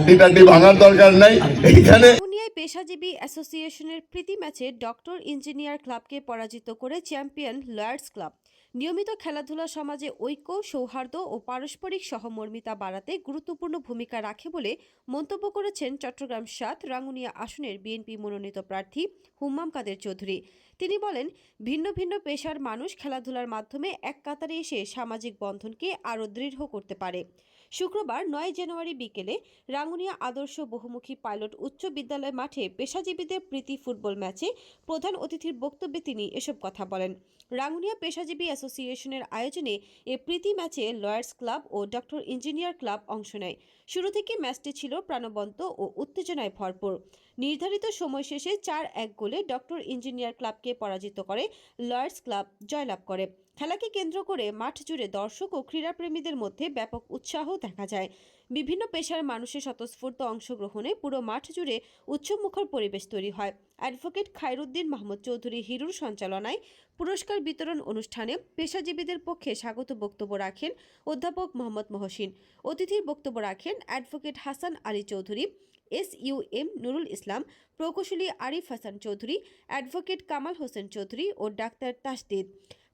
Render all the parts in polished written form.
হাড্ডি টাড্ডি ভাঙার দরকার নাই এখানে। পেশাজীবী অ্যাসোসিয়েশনের প্রীতি ম্যাচে ডক্টর ইঞ্জিনিয়ার ক্লাবকে পরাজিত করে চ্যাম্পিয়ন লয়ার্স ক্লাব। নিয়মিত খেলাধুলা সমাজে ঐক্য, সৌহার্দ্য ও পারস্পরিক সহমর্মিতা বাড়াতে গুরুত্বপূর্ণ ভূমিকা রাখে বলে মন্তব্য করেছেন চট্টগ্রাম ৭ রাঙ্গুনিয়া আসনের বিএনপি মনোনীত প্রার্থী হুম্মাম কাদের চৌধুরী। তিনি বলেন, ভিন্ন ভিন্ন পেশার মানুষ খেলাধুলার মাধ্যমে এক কাতারে এসে সামাজিক বন্ধনকে আরও দৃঢ় করতে পারে। শুক্রবার ৯ জানুয়ারি বিকেলে রাঙ্গুনিয়া আদর্শ বহুমুখী পাইলট উচ্চ বিদ্যালয় মাঠে পেশাজীবীদের প্রীতি ফুটবল ম্যাচে প্রধান অতিথির বক্তব্যে তিনি এসব কথা বলেন। রাঙ্গুনিয়া পেশাজীবী অ্যাসোসিয়েশনের আয়োজনে এ প্রীতি ম্যাচে লয়ার্স ক্লাব ও ডক্টর ইঞ্জিনিয়ার ক্লাব অংশ নেয়। শুরু থেকে ম্যাচটি ছিল প্রাণবন্ত ও উত্তেজনায় ভরপুর। নির্ধারিত সময় শেষে ৪-১ গোলে ডক্টর ইঞ্জিনিয়ার ক্লাবকে পরাজিত করে লয়ার্স ক্লাব জয়লাভ করে। খেলাকে কেন্দ্র করে মাঠ জুড়ে দর্শক ও ক্রীড়াপ্রেমীদের মধ্যে ব্যাপক উৎসাহ দেখা যায়। বিভিন্ন পেশার মানুষের স্বতঃস্ফূর্ত অংশগ্রহণে পুরো মাঠ জুড়ে উৎসবমুখর পরিবেশ তৈরি হয়। অ্যাডভোকেট খায়রুদ্দিন মাহমুদ চৌধুরী হিরুর সঞ্চালনায় পুরস্কার বিতরণ অনুষ্ঠানে পেশাজীবীদের পক্ষে স্বাগত বক্তব্য রাখেন অধ্যাপক মোহাম্মদ মহসিন। অতিথির বক্তব্য রাখেন অ্যাডভোকেট হাসান আলী চৌধুরী, SUM নুরুল ইসলাম, প্রকৌশলী আরিফ হাসান চৌধুরী, অ্যাডভোকেট কামাল হোসেন চৌধুরী ও ডাক্তার তাসদিদ।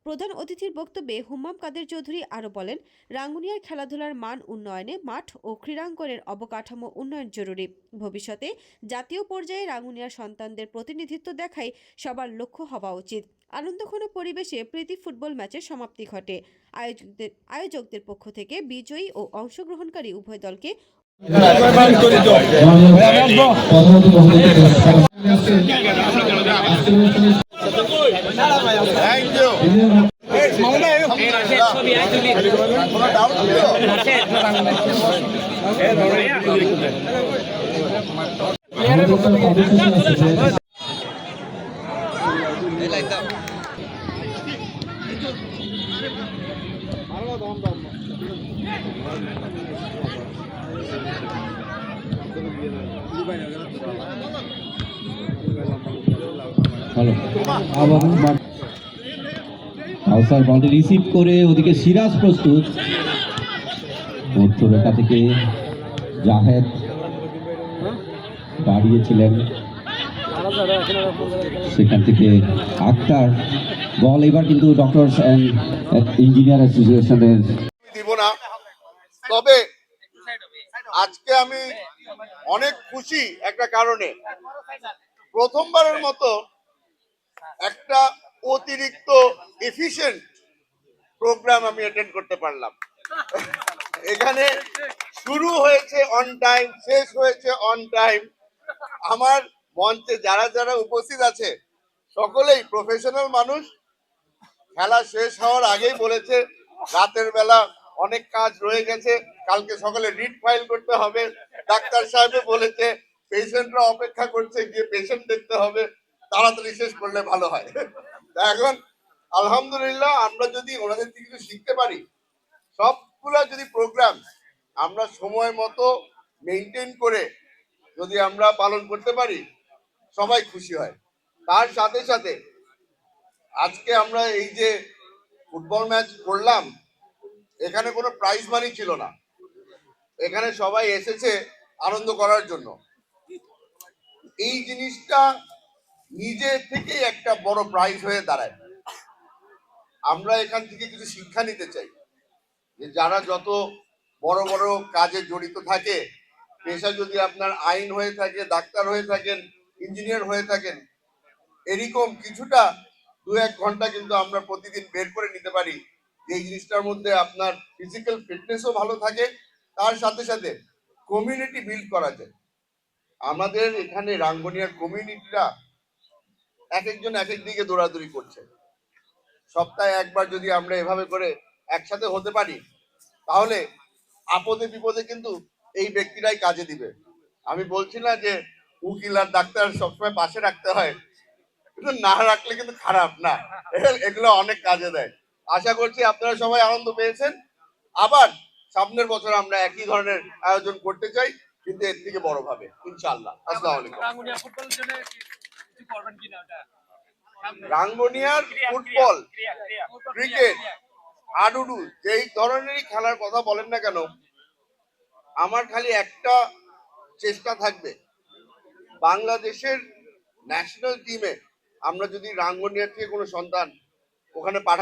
প্রধান অতিথির বক্তব্যে হুম্মাম কাদের চৌধুরী আরও বলেন, রাঙ্গুনিয়ার খেলাধুলার মান উন্নয়নে মাঠ ও ক্রীড়াঙ্গনের অবকাঠামো উন্নয়ন জরুরি। ভবিষ্যতে জাতীয় পর্যায়ে রাঙ্গুনিয়ার সন্তানদের প্রতিনিধিত্ব দেখাই সবার লক্ষ্য হওয়া উচিত। আনন্দঘন পরিবেশে প্রীতি ফুটবল ম্যাচের সমাপ্তি ঘটে। আয়োজকদের পক্ষ থেকে বিজয়ী ও অংশগ্রহণকারী উভয় দলকে আউসার বলটি রিসিভ করে ওদিকে সিরাজ প্রস্তুত, মধ্যরেখা থেকে জাহেদ দাঁড়িয়েছিলেন, সেখান থেকে আক্তার বল এবার কিন্তু ডক্টরস অ্যান্ড ইঞ্জিনিয়ার অ্যাসোসিয়েশনের দিব না। তবে আজকে আমি অনেক খুশি একটা কারণে, প্রথমবারের মতো একটা অতিরিক্ত এফিশিয়েন্ট প্রোগ্রাম আমি অ্যাটেন্ড করতে পারলাম। এখানে শুরু হয়েছে অন টাইম, শেষ হয়েছে অন টাইম। আমার মঞ্চে যারা যারা উপস্থিত আছে সকলেই প্রফেশনাল মানুষ। খেলা শেষ হওয়ার আগেই বলেছে রাতের বেলা অনেক কাজ রয়ে গেছে, কালকে সকালে রিট ফাইল করতে হবে। ডাক্তার সাহেব বলেছে পেশেন্টরা অপেক্ষা করছে, গিয়ে পেশেন্ট দেখতে হবে, তাড়াতাড়ি শেষ করলে ভালো হয়। এখন আলহামদুলিল্লাহ আমরা যদি ওনাদের থেকে কিছু শিখতে পারি, সবগুলা যদি প্রোগ্রাম আমরা সময় মতো মেনটেন করে যদি আমরা পালন করতে পারি, সবাই খুশি হয়। তার সাথে সাথে আজকে আমরা এই যে ফুটবল ম্যাচ করলাম, এখানে কোনো প্রাইজ মানি ছিল না, এখানে সবাই এসেছে আনন্দ করার জন্য। এই জিনিসটা নিজে থেকে একটা বড় প্রাইজ হয়ে দাঁড়ায়। আমরা এখান থেকে কিছু শিক্ষা নিতে চাই যে যারা যত বড় বড় কাজে জড়িত থাকে, পেশা যদি আপনার আইন হয়ে থাকে, ডাক্তার হয়ে থাকেন, ইঞ্জিনিয়ার হয়ে থাকেন, এরকম কিছুটা 2-1 ঘন্টা কিন্তু আমরা প্রতিদিন বের করে নিতে পারি, যে জিনিসটার মধ্যে আপনার ফিজিক্যাল ফিটনেসও ভালো থাকে, তার সাথে সাথে কমিউনিটি বিল্ড করা যায়। আমাদের এখানে রাঙ্গুনিয়ার কমিউনিটিরা এক একজন এক এক দিকে দৌড়াদৌড়ি করছে। সপ্তাহে একবার যদি আমরা এভাবে করে একসাথে হতে পারি, তাহলে আপদে বিপদে কিন্তু এই ব্যক্তিরাই কাজে দিবে। আমি বলছি না যে উকিল আর ডাক্তার সবসময় পাশে রাখতে হয়, কিন্তু না রাখলে কিন্তু খারাপ না, এগুলো অনেক কাজে দেয়। আশা করছি আপনারা সবাই আনন্দ পেয়েছেন। আবার সামনের বছর আমরা একই ধরনের আয়োজন করতে চাই, কিন্তু এর থেকে বড় ভাবে ইনশাআল্লাহ। আসসালামু আলাইকুম। রাঙ্গুনিয়ার ফুটবল, ক্রিকেট, হাডুডু যেই ধরনেরই খেলার কথা বলেন না কেন, আমার খালি একটা চেষ্টা থাকবে বাংলাদেশের ন্যাশনাল টিমে আমরা যদি রাঙ্গুনিয়া থেকে কোনো সন্তান ওখানে পাঠাতে